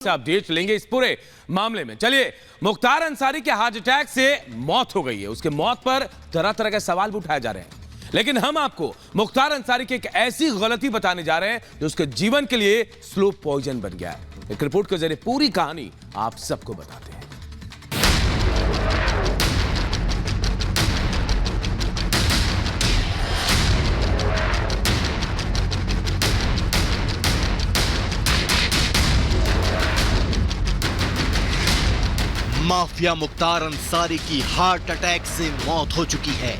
से अपडेट लेंगे इस पूरे मामले में। चलिए, मुख्तार अंसारी के हार्ट अटैक से मौत हो गई है। उसके मौत पर तरह तरह के सवाल भी उठाए जा रहे हैं, लेकिन हम आपको मुख्तार अंसारी की एक ऐसी गलती बताने जा रहे हैं जो उसके जीवन के लिए स्लो पॉइजन बन गया है। एक रिपोर्ट के जरिए पूरी कहानी आप सबको बताते हैं। माफिया मुख्तार अंसारी की हार्ट अटैक से मौत हो चुकी है,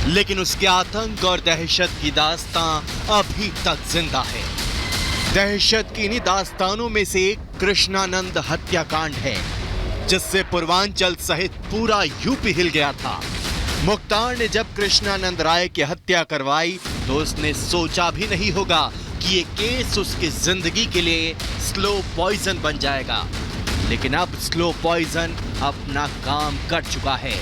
लेकिन उसके आतंक और दहशत की दास्तां अभी तक जिंदा है। दहशत की इन्हीं दास्तानों में से एक कृष्णानंद हत्याकांड है, जिससे पूर्वांचल सहित पूरा यूपी हिल गया था। मुख्तार ने जब कृष्णानंद राय की हत्या करवाई तो उसने सोचा भी नहीं होगा कि ये केस उसकी जिंदगी के लिए स्लो पॉइजन बन जाएगा, लेकिन अब स्लो पॉइजन अपना काम कर चुका है।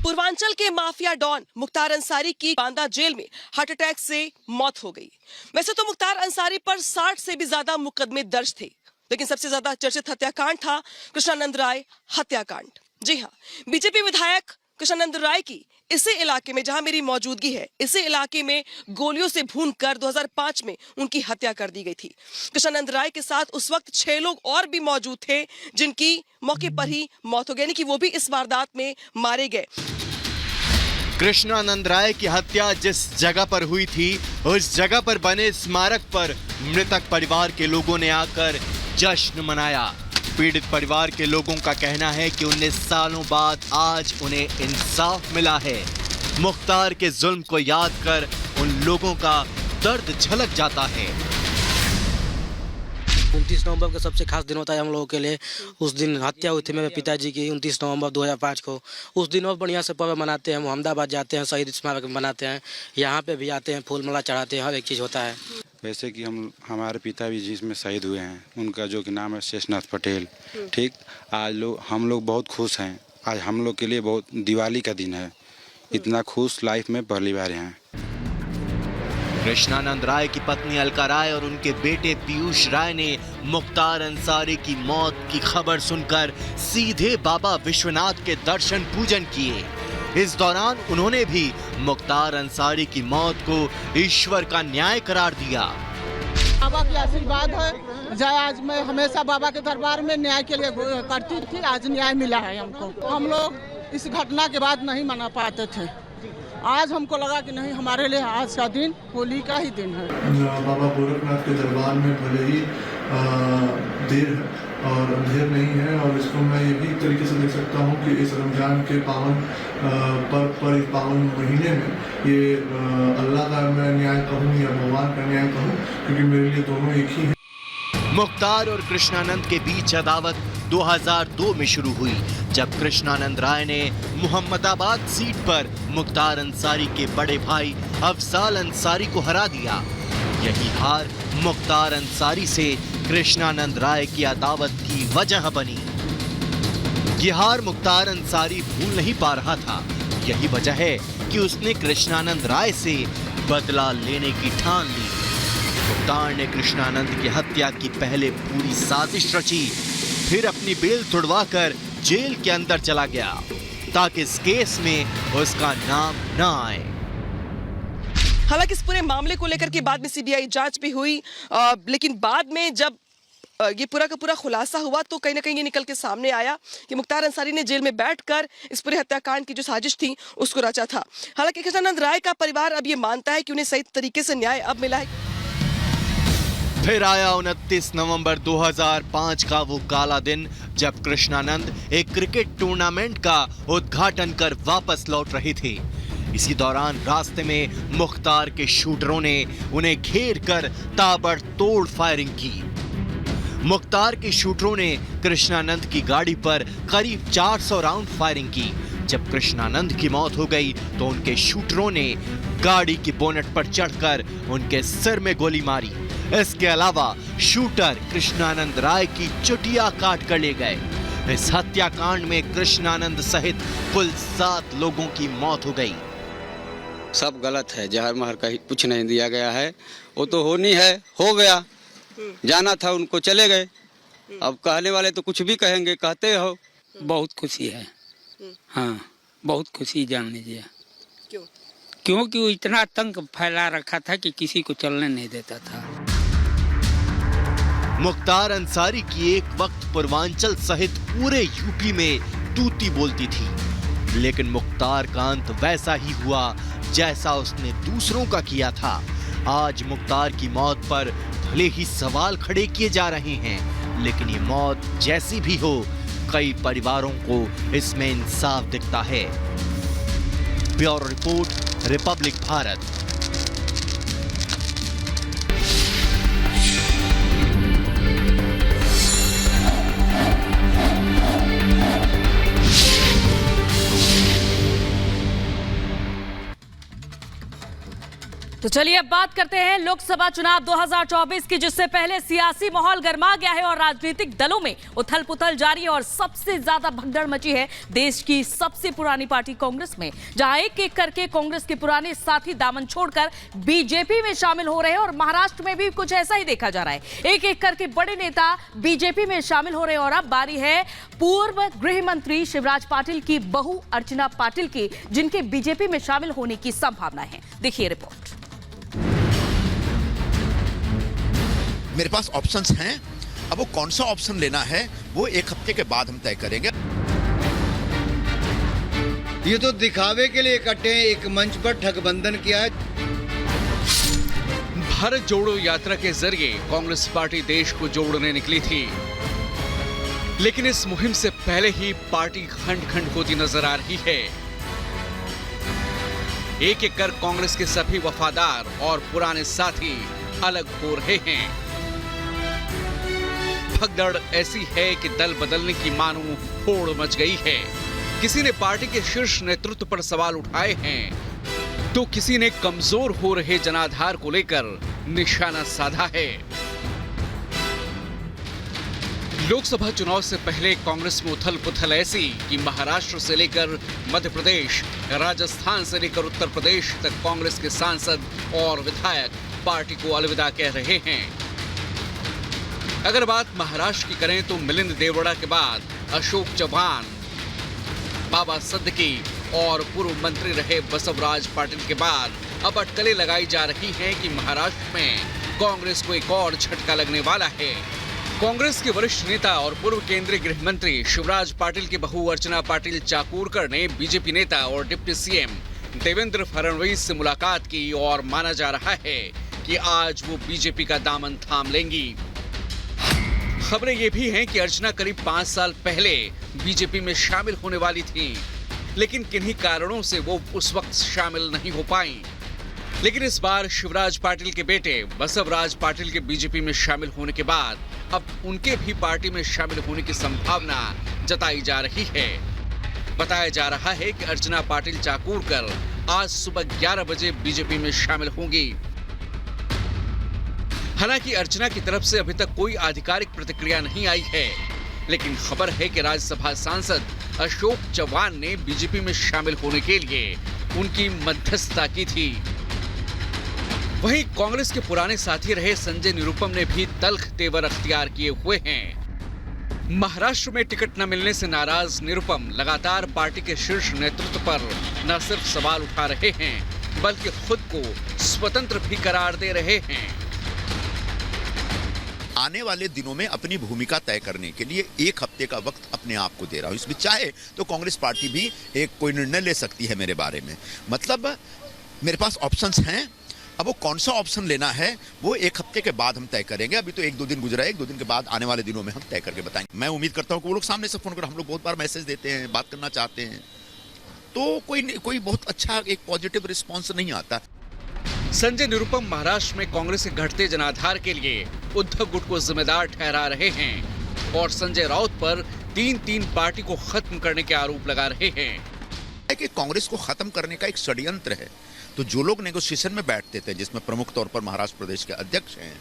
पूर्वांचल के माफिया डॉन मुख्तार अंसारी की बांदा जेल में हार्ट अटैक से मौत हो गई। वैसे तो मुख्तार अंसारी पर 60 से भी ज्यादा मुकदमे दर्ज थे, लेकिन सबसे ज्यादा चर्चित हत्याकांड था कृष्णानंद राय हत्याकांड। जी हाँ, बीजेपी विधायक कृष्णानंद राय की इसी इलाके में, जहां मेरी मौजूदगी है, इसी इलाके में गोलियों से भूनकर 2005 में उनकी हत्या कर दी गई थी। कृष्णानंद राय के साथ उस वक्त 6 लोग और भी मौजूद थे, जिनकी मौके पर ही मौत हो गई, यानी कि वो भी इस वारदात में मारे गए। कृष्णानंद राय की हत्या जिस जगह पर हुई थी, उस जगह पर बने स्मारक पर मृतक परिवार के लोगों ने आकर जश्न मनाया। पीड़ित परिवार के लोगों का कहना है कि 19 सालों बाद आज उन्हें इंसाफ मिला है। मुख्तार के जुल्म को याद कर उन लोगों का दर्द झलक जाता है। 29 नवंबर का सबसे खास दिन होता है हम लोगों के लिए। उस दिन हत्या हुई थी मेरे पिताजी की 29 नवंबर 2005 को। उस दिन और बढ़िया से पर्व मनाते हैं। हम अहमदाबाद जाते हैं, शहीद स्मारक मनाते हैं, यहाँ पे भी आते हैं, फूल माला चढ़ाते हैं, हर एक चीज़ होता है। वैसे कि हमारे पिता भी जिसमें शहीद हुए हैं, उनका जो कि नाम है शेषनाथ पटेल। ठीक, आज हम लोग बहुत खुश हैं। आज हम लोग के लिए बहुत दिवाली का दिन है। इतना खुश लाइफ में पहली बार हैं। कृष्णानंद राय की पत्नी अलका राय और उनके बेटे पीयूष राय ने मुख्तार अंसारी की मौत की खबर सुनकर सीधे बाबा विश्वनाथ के दर्शन पूजन किए। इस दौरान उन्होंने भी मुख्तार अंसारी की मौत को ईश्वर का न्याय करार दिया। बाबा की आशीर्वाद है, जय आज मैं हमेशा बाबा के दरबार में न्याय के लिए करती थी। आज न्याय मिला है हमको। हम लोग इस घटना के बाद नहीं मना पाते थे, आज हमको लगा कि नहीं, हमारे लिए आज का दिन होली का ही दिन है। बाबा गोरखनाथ के दरबार में भले ही देर है और अंधेर नहीं है, और इसको मैं ये भी एक तरीके से देख सकता हूँ कि इस रमजान के पावन पर इस पावन महीने में ये अल्लाह का मैं न्याय कहूँ या भगवान का न्याय कहूँ, क्योंकि मेरे लिए दोनों एक ही है। मुख्तार और कृष्णानंद के बीच अदावत 2002 में शुरू हुई, जब कृष्णानंद राय ने मोहम्मदाबाद सीट पर मुख्तार अंसारी के बड़े भाई अफजाल अंसारी को हरा दिया। यही हार मुख्तार अंसारी से कृष्णानंद राय की अदावत की वजह बनी। यह हार मुख्तार अंसारी भूल नहीं पा रहा था। यही वजह है कि उसने कृष्णानंद राय से बदला लेने की ठान ली। मुख्तार ने कृष्णानंद की हत्या की पहले पूरी साजिश रची, फिर अपनी बेल तुड़वाकर जेल के अंदर चला गया ताकि इस केस में उसका नाम न आए। हालांकि इस पूरे मामले को लेकर के बाद में सीबीआई जांच भी हुई, लेकिन बाद में जब ये पूरा का पूरा खुलासा हुआ तो कहीं ना कहीं ये निकल के सामने आया कि मुख्तार अंसारी ने जेल में बैठकर इस पूरे हत्याकांड की जो साजिश थी उसको रचा था। हालांकि कृष्णानंद राय का परिवार अब ये मानता है कि उन्हें सही तरीके से न्याय अब मिला है। फिर आया 29 नवंबर 2005 का वो काला दिन, जब कृष्णानंद एक क्रिकेट टूर्नामेंट का उद्घाटन कर वापस लौट रहे थे। इसी दौरान रास्ते में मुख्तार के शूटरों ने उन्हें घेर कर ताबड़तोड़ फायरिंग की। मुख्तार के शूटरों ने कृष्णानंद की गाड़ी पर करीब 400 राउंड फायरिंग की। जब कृष्णानंद की मौत हो गई तो उनके शूटरों ने गाड़ी की बोनट पर चढ़कर उनके सिर में गोली मारी। इसके अलावा शूटर कृष्णानंद राय की चुटिया काट कर ले गए। इस हत्याकांड में कृष्णानंद सहित कुल 7 लोगों की मौत हो गई। सब गलत है, जहर महर का कुछ नहीं दिया गया है। वो तो होनी है, हो गया, जाना था उनको, चले गए। अब कहने वाले तो कुछ भी कहेंगे, कहते हो। बहुत खुशी है, हाँ बहुत खुशी जान लीजिए। क्यों? क्योंकि वो इतना आतंक फैला रखा था कि किसी को चलने नहीं देता था। मुख्तार अंसारी की एक वक्त पूर्वांचल सहित पूरे यूपी में तूती बोलती थी, लेकिन मुख्तार का अंत वैसा ही हुआ जैसा उसने दूसरों का किया था। आज मुख्तार की मौत पर भले ही सवाल खड़े किए जा रहे हैं, लेकिन ये मौत जैसी भी हो, कई परिवारों को इसमें इंसाफ दिखता है। Bureau report, Republic Bharat. तो चलिए अब बात करते हैं लोकसभा चुनाव 2024 की, जिससे पहले सियासी माहौल गर्मा गया है और राजनीतिक दलों में उथल पुथल जारी है और सबसे ज्यादा भगदड़ मची है देश की सबसे पुरानी पार्टी कांग्रेस में, जहां एक एक करके कांग्रेस के पुराने साथी दामन छोड़कर बीजेपी में शामिल हो रहे हैं और महाराष्ट्र में भी कुछ ऐसा ही देखा जा रहा है। एक एक करके बड़े नेता बीजेपी में शामिल हो रहे हैं और अब बारी है पूर्व गृह मंत्री शिवराज पाटिल की बहू अर्चना पाटिल की, जिनके बीजेपी में शामिल होने की संभावना है। देखिए रिपोर्ट। मेरे पास ऑप्शंस हैं, अब वो कौन सा ऑप्शन लेना है वो एक हफ्ते के बाद हम तय करेंगे। ये तो दिखावे के लिए इकट्ठे एक मंच पर ठगबंधन किया है। भारत जोड़ो यात्रा के जरिए कांग्रेस पार्टी देश को जोड़ने निकली थी, लेकिन इस मुहिम से पहले ही पार्टी खंड खंड होती नजर आ रही है। एक एक कर कांग्रेस के सभी वफादार और पुराने साथी अलग हो रहे हैं। भगदड़ ऐसी है कि दल बदलने की मानो होड़ मच गई है। किसी ने पार्टी के शीर्ष नेतृत्व पर सवाल उठाए हैं, तो किसी ने कमजोर हो रहे जनाधार को लेकर निशाना साधा है। लोकसभा चुनाव से पहले कांग्रेस में उथल पुथल ऐसी कि महाराष्ट्र से लेकर मध्य प्रदेश, राजस्थान से लेकर उत्तर प्रदेश तक कांग्रेस के सांसद और विधायक पार्टी को अलविदा कह रहे हैं। अगर बात महाराष्ट्र की करें तो मिलिंद देवड़ा के बाद अशोक चव्हाण, बाबा सिद्दीकी और पूर्व मंत्री रहे बसवराज पाटिल के बाद अब अटकलें लगाई जा रही हैं कि महाराष्ट्र में कांग्रेस को एक और झटका लगने वाला है। कांग्रेस के वरिष्ठ नेता और पूर्व केंद्रीय गृह मंत्री शिवराज पाटिल की बहू अर्चना पाटिल चाकूरकर ने बीजेपी नेता और डिप्टी सीएम देवेंद्र फडणवीस से मुलाकात की और माना जा रहा है कि आज वो बीजेपी का दामन थाम लेंगी। खबरें ये भी हैं कि अर्चना करीब 5 साल पहले बीजेपी में शामिल होने वाली थी, लेकिन किन्हीं कारणों से वो उस वक्त शामिल नहीं हो पाई। लेकिन इस बार शिवराज पाटिल के बेटे बसवराज पाटिल के बीजेपी में शामिल होने के बाद अब उनके भी पार्टी में शामिल होने की संभावना जताई जा रही है। बताया जा रहा है कि अर्चना पाटिल चाकूरकर आज सुबह 11 बजे बीजेपी में शामिल होंगी। हालांकि अर्चना की तरफ से अभी तक कोई आधिकारिक प्रतिक्रिया नहीं आई है, लेकिन खबर है कि राज्यसभा सांसद अशोक चव्हाण ने बीजेपी में शामिल होने के लिए उनकी मध्यस्थता की थी। वहीं कांग्रेस के पुराने साथी रहे संजय निरुपम ने भी तल्ख तेवर अख्तियार किए हुए हैं। महाराष्ट्र में टिकट न मिलने से नाराज निरुपम लगातार पार्टी के शीर्ष नेतृत्व पर न सिर्फ सवाल उठा रहे हैं, बल्कि खुद को स्वतंत्र भी करार दे रहे हैं। आने वाले दिनों में अपनी भूमिका तय करने के लिए एक हफ्ते का वक्त अपने आप को दे रहा हूं। इसमें चाहे तो कांग्रेस पार्टी भी एक कोई निर्णय ले सकती है मेरे बारे में। मतलब मेरे पास ऑप्शंस हैं, अब वो कौन सा ऑप्शन लेना है वो एक हफ्ते के बाद हम तय करेंगे। अभी तो 1-2 दिन गुजरा है, 1-2 दिन के बाद आने वाले दिनों में हम तय करके बताएंगे। मैं उम्मीद करता हूँ कि वो लोग सामने से फोन कर, हम लोग बहुत बार मैसेज देते हैं, बात करना चाहते हैं, तो कोई बहुत अच्छा एक पॉजिटिव रिस्पॉन्स नहीं आता। संजय निरुपम महाराष्ट्र में कांग्रेस के घटते जनाधार के लिए उद्धव गुट को जिम्मेदार ठहरा रहे हैं और संजय राउत पर 3 पार्टी को खत्म करने के आरोप लगा रहे हैं कि कांग्रेस को खत्म करने का एक षड्यंत्र है। तो जो लोग नेगोशिएशन में बैठते थे, जिसमें प्रमुख तौर पर महाराष्ट्र प्रदेश के अध्यक्ष हैं,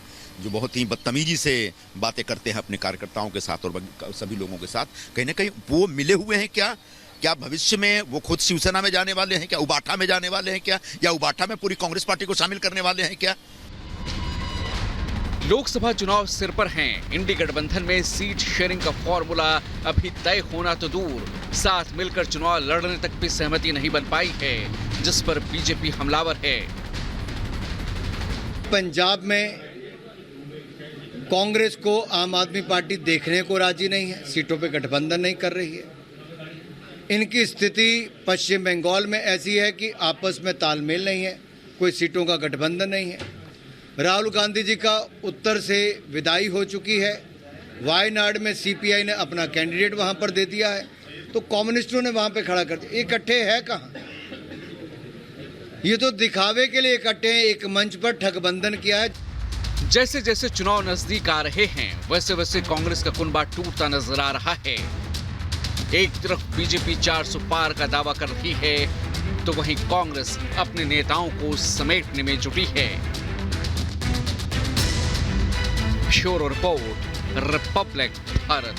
जो बहुत ही बदतमीजी से बातें करते हैं अपने कार्यकर्ताओं के साथ और सभी लोगों के साथ, कहीं ना कहीं वो मिले हुए हैं। क्या भविष्य में वो खुद शिवसेना में जाने वाले हैं? क्या उबाठा में जाने वाले हैं? क्या या उबाठा में पूरी कांग्रेस पार्टी को शामिल करने वाले हैं? क्या लोकसभा चुनाव सिर पर हैं। इंडी गठबंधन में सीट शेयरिंग का फॉर्मूला अभी तय होना तो दूर, साथ मिलकर चुनाव लड़ने तक भी सहमति नहीं बन पाई है, जिस पर बीजेपी हमलावर है। पंजाब में कांग्रेस को आम आदमी पार्टी देखने को राजी नहीं है, सीटों पे गठबंधन नहीं कर रही है। इनकी स्थिति पश्चिम बंगाल में ऐसी है कि आपस में तालमेल नहीं है, कोई सीटों का गठबंधन नहीं है। राहुल गांधी जी का उत्तर से विदाई हो चुकी है। वायनाड में सीपीआई ने अपना कैंडिडेट वहां पर दे दिया है, तो कम्युनिस्टों ने वहां पे खड़ा कर दिया। इकट्ठे है कहां? ये तो दिखावे के लिए इकट्ठे हैं, एक मंच पर ठगबंधन किया है। जैसे जैसे चुनाव नजदीक आ रहे हैं, वैसे वैसे कांग्रेस का कुनबा टूटता नजर आ रहा है। एक तरफ बीजेपी 400 पार का दावा कर रही है, तो वहीं कांग्रेस अपने नेताओं को समेटने में जुटी है। Bureau report, Republic Bharat.